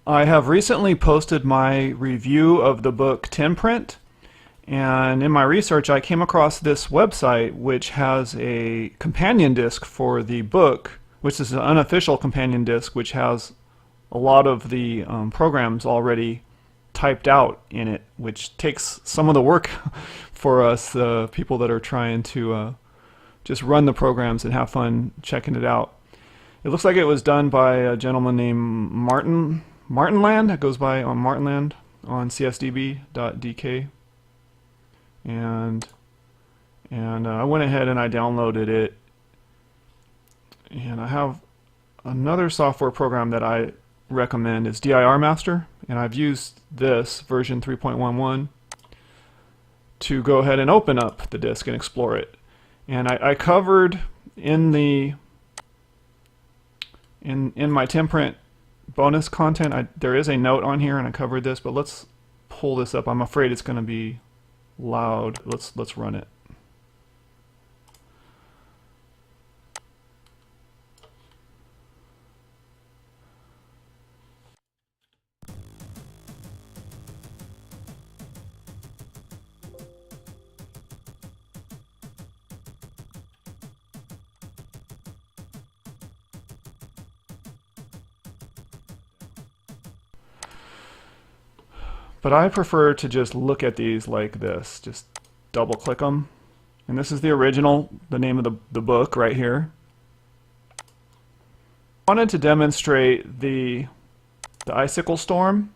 I have recently posted my review of the book Tin Print, and in my research I came across this website which has a companion disc for the book, which is an unofficial companion disc which has a lot of the programs already typed out in it, which takes some of the work for us people that are trying to just run the programs and have fun checking it out. It looks like it was done by a gentleman named Martinland. It goes by on Martinland on csdb.dk, and I went ahead and I downloaded it, and I have another software program that I recommend is Dirmaster, and I've used this version 3.11 to go ahead and open up the disk and explore it. And I covered in my Tin Print bonus content, there is a note on here and I covered this, but let's pull this up. I'm afraid it's going to be loud. Let's run it. But I prefer to just look at these like this. Just double click them. And this is the original, the name of the book right here. I wanted to demonstrate the icicle storm.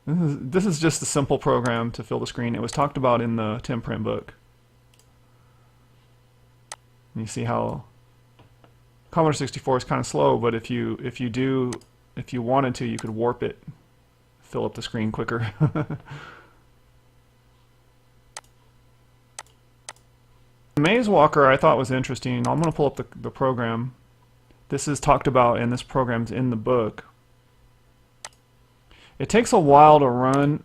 This is just a simple program to fill the screen. It was talked about in the Tin Print book. And you see how Commodore 64 is kind of slow, but if you wanted to, you could warp it. Fill up the screen quicker. The Maze Walker I thought was interesting. I'm going to pull up the program. This is talked about and this program's in the book. It takes a while to run.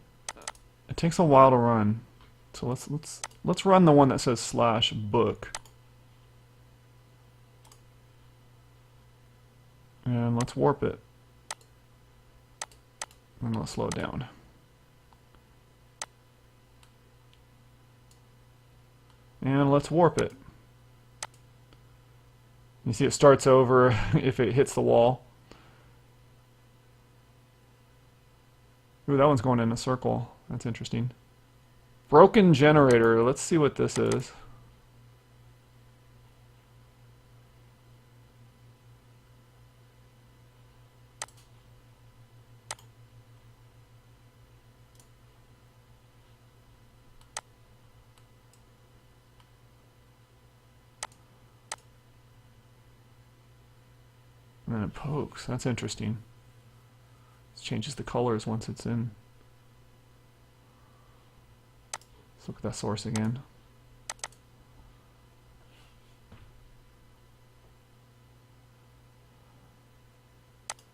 So let's run the one that says /book. And let's warp it. And let's slow it down. And let's warp it. You see it starts over if it hits the wall. Ooh, that one's going in a circle. That's interesting. Broken generator. Let's see what this is. And then it pokes. That's interesting. It changes the colors once it's in. Let's look at that source again.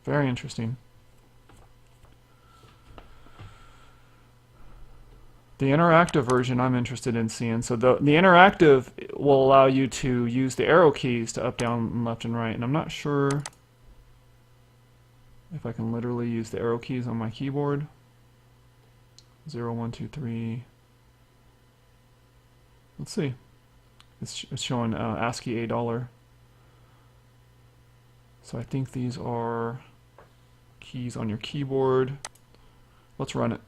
Very interesting. The interactive version I'm interested in seeing. So the interactive will allow you to use the arrow keys to up, down, left, and right. And I'm not sure if I can literally use the arrow keys on my keyboard. 0, 1, 2, 3. Let's see. It's showing ASCII $. So I think these are keys on your keyboard. Let's run it.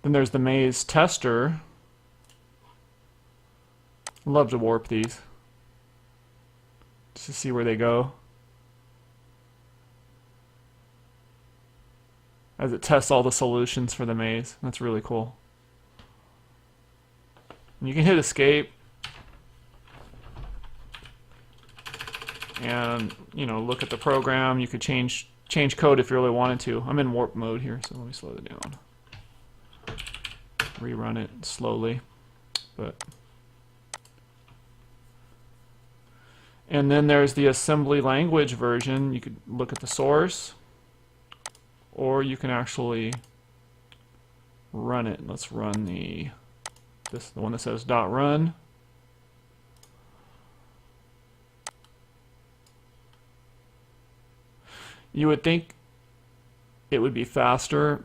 Then there's the maze tester. Love to warp these just to see where they go as it tests all the solutions for the maze. That's really cool. And you can hit escape and, you know, look at the program. You could change code if you really wanted to. I'm in warp mode here, so let me slow it down. Rerun it slowly, and then there's the assembly language version. You could look at the source, or you can actually run it. Let's run the one that says .run. You would think it would be faster.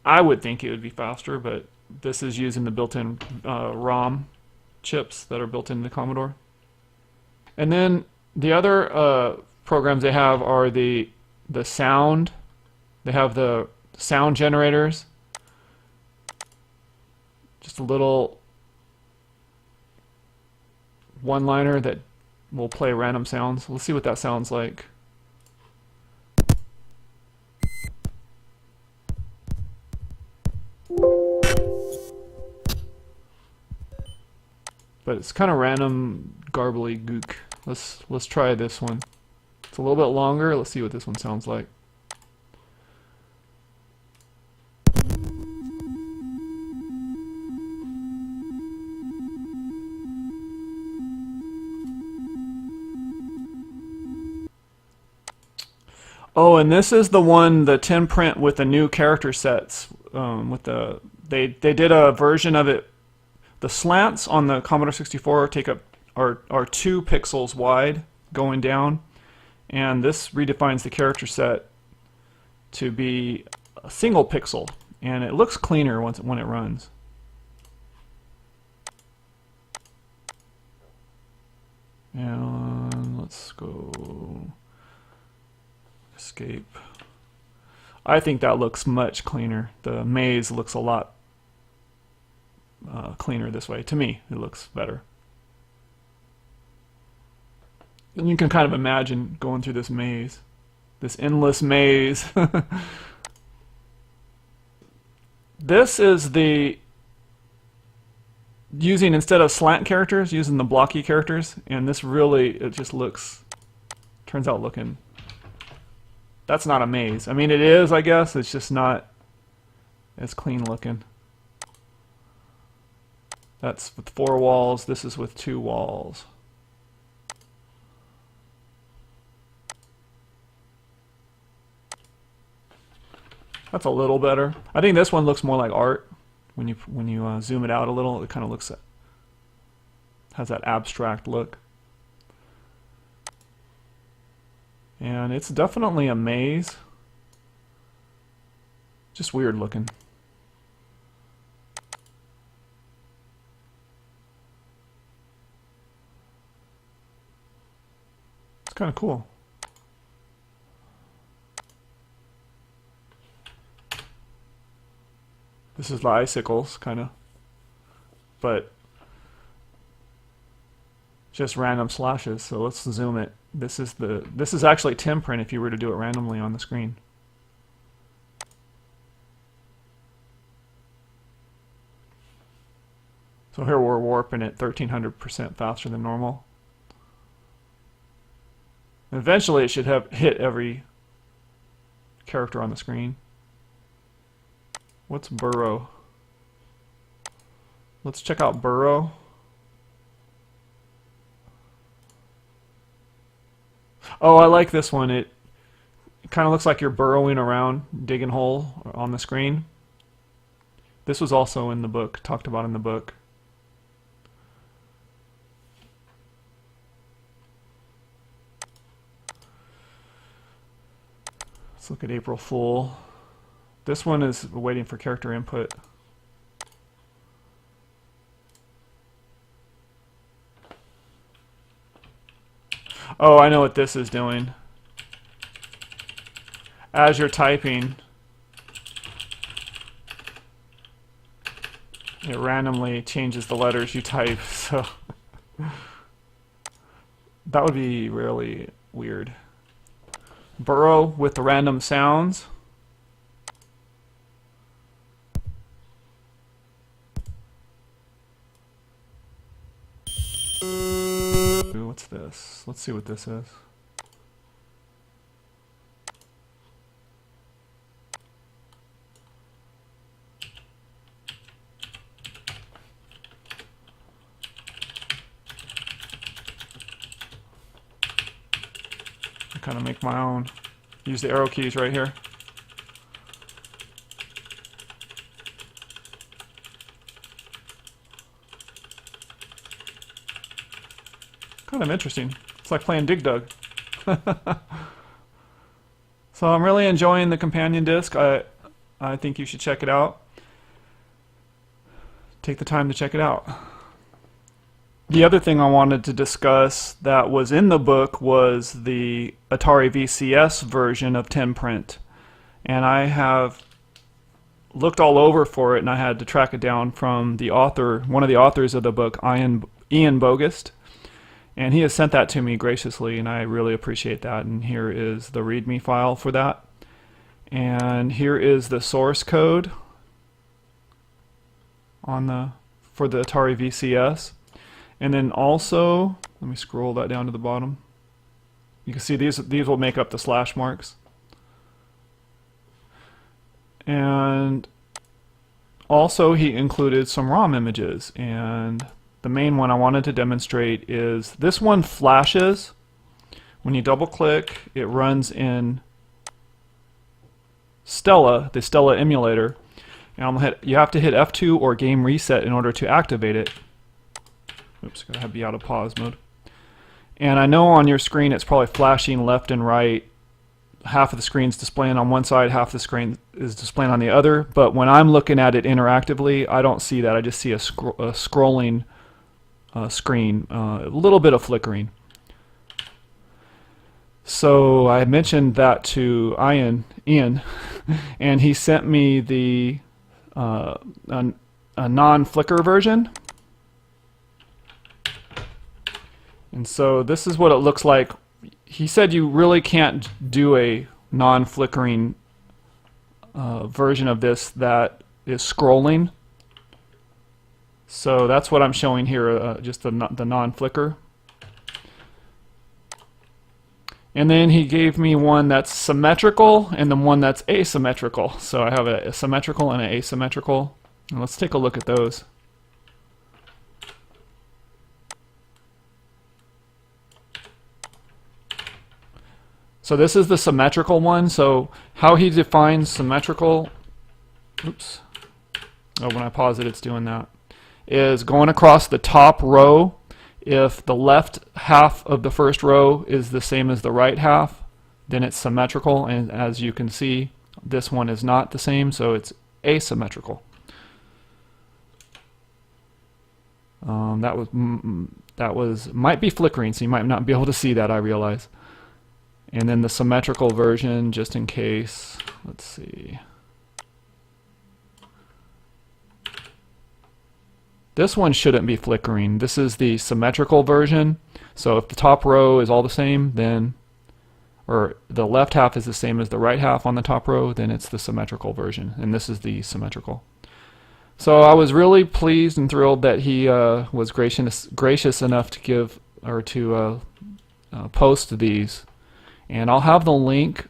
I would think it would be faster, but this is using the built-in ROM chips that are built into the Commodore. And then the other programs they have are the sound. They have the sound generators. Just a little one-liner that will play random sounds. Let's see what that sounds like. But it's kind of random, garbly gook. Let's try this one. It's a little bit longer. Let's see what this one sounds like. Oh, and this is the one, the 10 print with the new character sets. They did a version of it. The slants on the Commodore 64 are 2 pixels wide going down, and this redefines the character set to be a single pixel, and it looks cleaner when it runs. And let's go escape. I think that looks much cleaner. The maze looks a lot cleaner this way. To me, it looks better. And you can kind of imagine going through this maze, this endless maze. This is the using, instead of slant characters, using the blocky characters, and this really, it just looks, turns out looking, that's not a maze. I mean, it is, I guess, it's just not as clean looking. That's with 4 walls, this is with 2 walls. That's a little better. I think this one looks more like art. When you zoom it out a little, it kind of looks has that abstract look. And it's definitely a maze. Just weird looking. It's kind of cool. This is the icicles, kind of, but just random slashes. So let's zoom it. This is actually 10 print if you were to do it randomly on the screen. So here we're warping it 1300% faster than normal. And eventually it should have hit every character on the screen. What's burrow? Let's check out burrow. Oh, I like this one. It kind of looks like you're burrowing around, digging a hole on the screen. This was also in the book, talked about in the book. Let's look at April Fool. This one is waiting for character input. Oh, I know what this is doing. As you're typing, it randomly changes the letters you type, so that would be really weird. Burrow with the random sounds. Ooh, what's this? Let's see what this is. I kind of make my own. Use the arrow keys right here. kind of interesting. It's like playing Dig Dug. So I'm really enjoying the companion disc. I think you should check it out. Take the time to check it out. The other thing I wanted to discuss that was in the book was the Atari VCS version of Tenprint. And I have looked all over for it, and I had to track it down from the author, one of the authors of the book, Ian Bogost. And he has sent that to me graciously, and I really appreciate that. And here is the README file for that. And here is the source code on for the Atari VCS. And then also, let me scroll that down to the bottom. You can see these will make up the slash marks. And also he included some ROM images, and the main one I wanted to demonstrate is this one flashes. When you double click, it runs in Stella, the Stella emulator. And you have to hit F2 or game reset in order to activate it. Oops, gotta be out of pause mode. And I know on your screen it's probably flashing left and right. Half of the screen's displaying on one side, half the screen is displaying on the other. But when I'm looking at it interactively, I don't see that. I just see a scrolling screen, a little bit of flickering. So I mentioned that to Ian, and he sent me the a non-flicker version. And so this is what it looks like. He said you really can't do a non-flickering version of this that is scrolling. So that's what I'm showing here, just the non-flicker. And then he gave me one that's symmetrical and then one that's asymmetrical. So I have a symmetrical and an asymmetrical. And let's take a look at those. So this is the symmetrical one. So how he defines symmetrical, oops, oh, when I pause it, it's doing that, is going across the top row. If the left half of the first row is the same as the right half, then it's symmetrical, and as you can see, this one is not the same, so it's asymmetrical. That was might be flickering, so you might not be able to see that, I realize. And then the symmetrical version, just in case, let's see. This one shouldn't be flickering. This is the symmetrical version. So if the top row is all the same, then, or the left half is the same as the right half on the top row, then it's the symmetrical version. And this is the symmetrical. So I was really pleased and thrilled that he was gracious enough to give, or to post these. And I'll have the link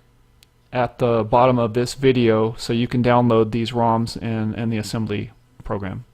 at the bottom of this video so you can download these ROMs and the assembly program.